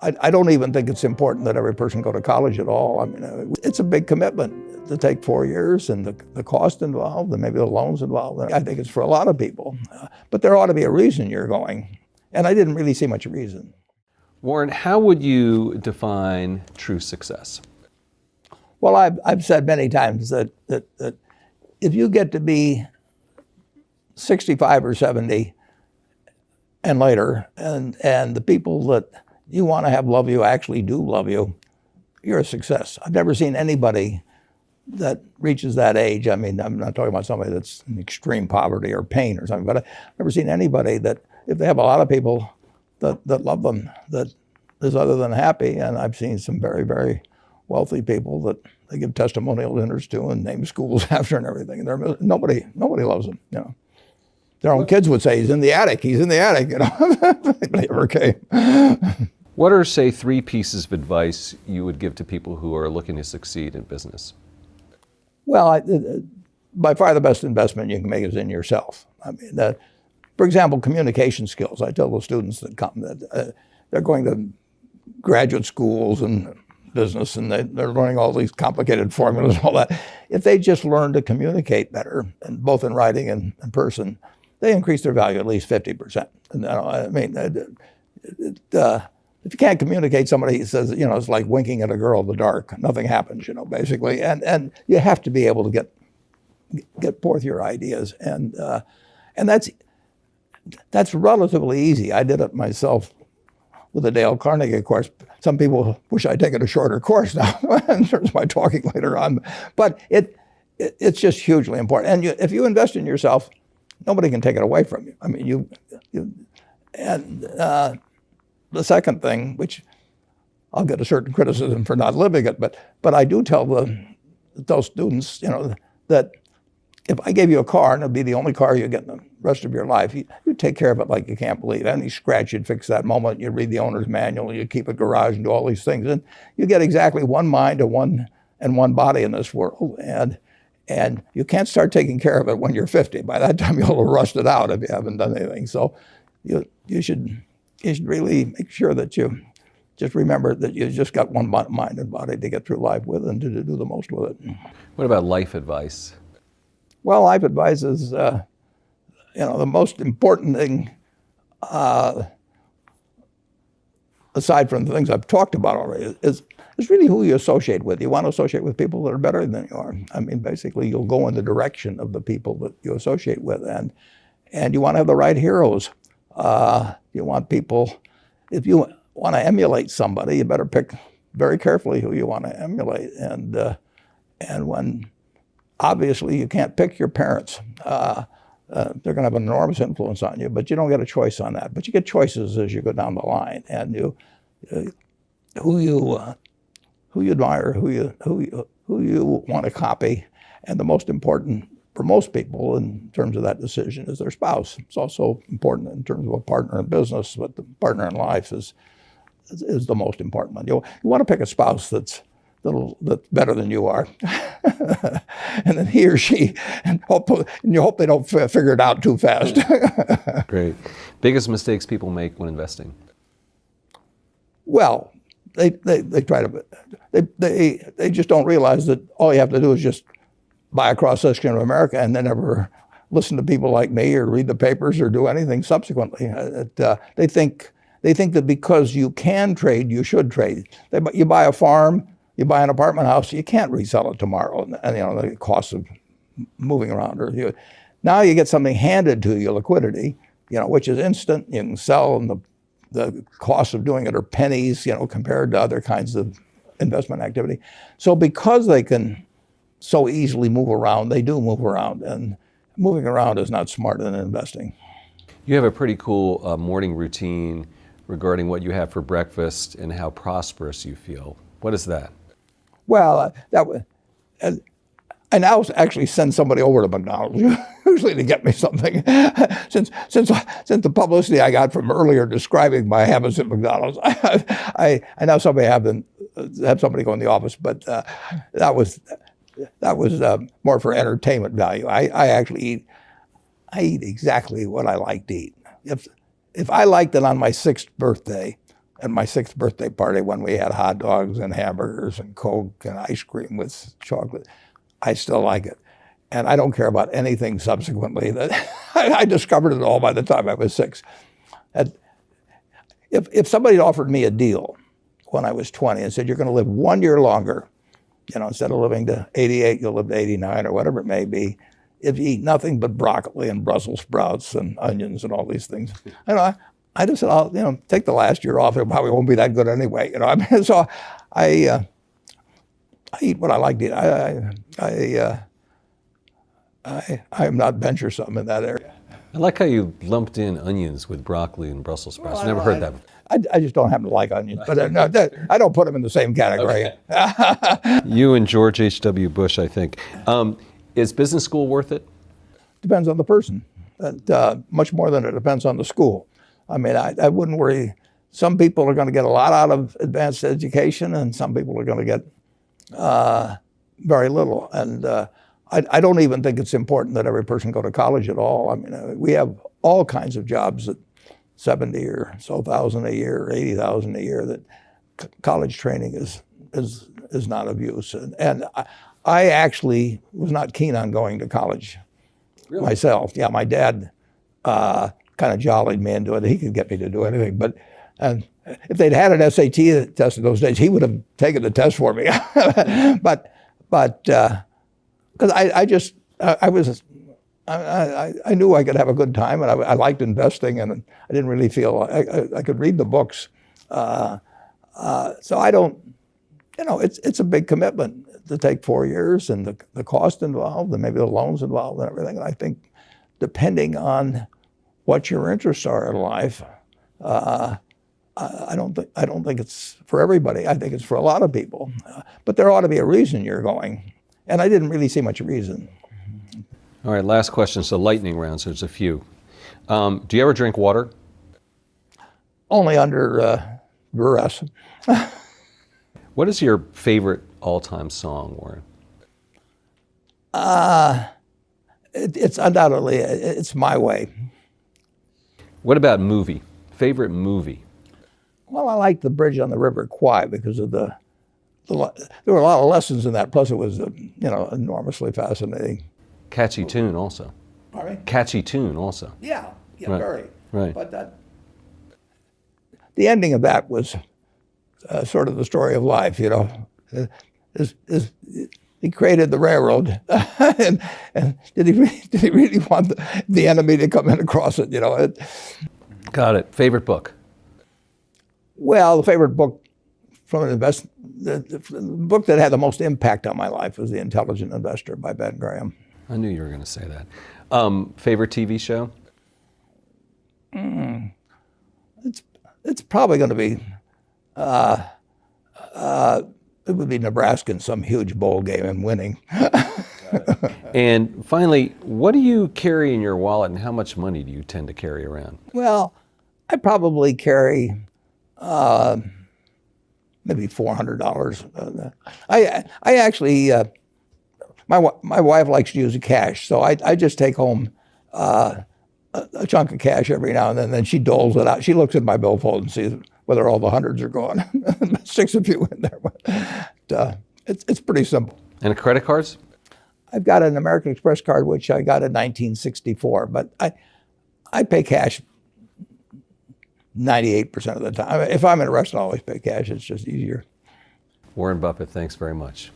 I don't even think it's important that every person go to college at all. I mean, it's a big commitment to take 4 years, and the cost involved, and maybe the loans involved. And I think it's for a lot of people. But there ought to be a reason you're going. And I didn't really see much reason. Warren, how would you define true success? Well, I've said many times that if you get to be 65 or 70 and later, and the people that you want to have love you actually do love you, you're a success. I've never seen anybody that reaches that age. I mean, I'm not talking about somebody that's in extreme poverty or pain or something, but I've never seen anybody that, if they have a lot of people that love them, that is other than happy. And I've seen some very, very wealthy people that they give testimonial dinners to and name schools after and everything. And nobody loves them, you know. Their own kids would say, he's in the attic, you know. Nobody ever came. What are, say, 3 pieces of advice you would give to people who are looking to succeed in business? Well, by far the best investment you can make is in yourself. I mean, for example, communication skills. I tell the students that come that they're going to graduate schools and business, and they're learning all these complicated formulas and all that. If they just learn to communicate better, and both in writing and in person, they increase their value at least 50%. And, I mean, if you can't communicate, somebody says, you know, it's like winking at a girl in the dark. Nothing happens, you know, basically. And you have to be able to get forth your ideas. And that's relatively easy. I did it myself with the Dale Carnegie course. Some people wish I'd taken a shorter course now in terms of my talking later on. But it's just hugely important. And if you invest in yourself, nobody can take it away from you. I mean, the second thing, which I'll get a certain criticism for not living it, but I do tell those students, you know, that if I gave you a car and it'd be the only car you get in the rest of your life, you take care of it like you can't believe. Any scratch, you'd fix that moment. You'd read the owner's manual. You'd keep a garage and do all these things. And you get exactly one mind and one body in this world. And you can't start taking care of it when you're 50. By that time, you'll have rusted out if you haven't done anything. So you should really make sure that you just remember that you just got one mind and body to get through life with and to do the most with it. What about life advice? Well, life advice is, you know, the most important thing, aside from the things I've talked about already, is really who you associate with. You want to associate with people that are better than you are. I mean, basically, you'll go in the direction of the people that you associate with, and you want to have the right heroes. You want people, if you want to emulate somebody, you better pick very carefully who you want to emulate. And when, obviously, you can't pick your parents. They're going to have an enormous influence on you, but you don't get a choice on that. But you get choices as you go down the line, and who you admire, who you want to copy, and the most important for most people in terms of that decision is their spouse. It's also important in terms of a partner in business, but the partner in life is the most important one. You want to pick a spouse that's better than you are, and then he or she, and you hope they don't figure it out too fast. Great. Biggest mistakes people make when investing? Well, they try to, they just don't realize that all you have to do is just buy a cross-section of America and then never listen to people like me or read the papers or do anything subsequently. They think that because you can trade, you should trade. You buy a farm, you buy an apartment house, you can't resell it tomorrow, and you know the cost of moving around. Now you get something handed to you, liquidity, you know, which is instant. You can sell, and the cost of doing it are pennies, you know, compared to other kinds of investment activity. So because they can so easily move around, they do move around, and moving around is not smarter than investing. You have a pretty cool morning routine regarding what you have for breakfast and how prosperous you feel. What is that? Well, I now actually send somebody over to McDonald's usually to get me something. Since the publicity I got from earlier describing my habits at McDonald's, I now have somebody go in the office, but that was more for entertainment value. I actually eat exactly what I like to eat. If I liked it on my 6th birthday, at my 6th birthday party when we had hot dogs and hamburgers and Coke and ice cream with chocolate. I still like it. And I don't care about anything subsequently. That I discovered it all by the time I was 6. And if somebody offered me a deal when I was 20 and said, you're going to live 1 year longer, instead of living to 88, you'll live to 89 or whatever it may be, if you eat nothing but broccoli and Brussels sprouts and onions and all these things. I just said, I'll take the last year off. It probably won't be that good anyway. So I eat what I like to eat. I'm not venturesome in that area. I like how you lumped in onions with broccoli and Brussels sprouts. Well, Never heard that before. I just don't happen to like onions, but no, I don't put them in the same category. Okay. You and George H.W. Bush, I think. Is business school worth it? Depends on the person. Much more than it depends on the school. I mean, I wouldn't worry. Some people are going to get a lot out of advanced education, and some people are going to get very little. And I don't even think it's important that every person go to college at all. I mean, we have all kinds of jobs at 70 or so thousand a year, 80,000 a year, that college training is not of use. And I actually was not keen on going to college myself. Yeah, my dad kind of jollied me into it. He could get me to do anything. But if they'd had an SAT test in those days, he would have taken the test for me. but because I knew I could have a good time, and I liked investing, and I didn't really feel I could read the books. So I don't, it's a big commitment to take 4 years, and the cost involved, and maybe the loans involved, and everything. And I think, depending on what your interests are in life, I don't think it's for everybody. I think it's for a lot of people, but there ought to be a reason you're going, and I didn't really see much reason. All right, last question. So lightning round, so there's a few. Do you ever drink water? Only under duress. What is your favorite all-time song, Warren? It's undoubtedly, it's My Way. What about movie? Favorite movie? Well, I like The Bridge on the River Kwai because of there were a lot of lessons in that. Plus, it was enormously fascinating. Catchy tune, also. Pardon me? Catchy tune, also. Yeah, Right. very. Right. But the ending of that was sort of the story of life. He created the railroad, and did he really want the enemy to come in across it? Got it. Favorite book? Well, the favorite book from the book that had the most impact on my life was The Intelligent Investor by Ben Graham. I knew you were going to say that. Favorite TV show? It's probably going to be it would be Nebraska in some huge bowl game and winning. And finally, what do you carry in your wallet, and how much money do you tend to carry around? Well, I probably carry maybe $400. I actually my wife likes to use cash, so I just take home a chunk of cash every now and then she doles it out. She looks at my billfold and sees whether all the hundreds are gone. Sticks a few in there, but it's pretty simple. And credit cards? I've got an American Express card, which I got in 1964, but I pay cash 98% of the time. If I'm in a restaurant, I always pay cash. It's just easier. Warren Buffett, thanks very much.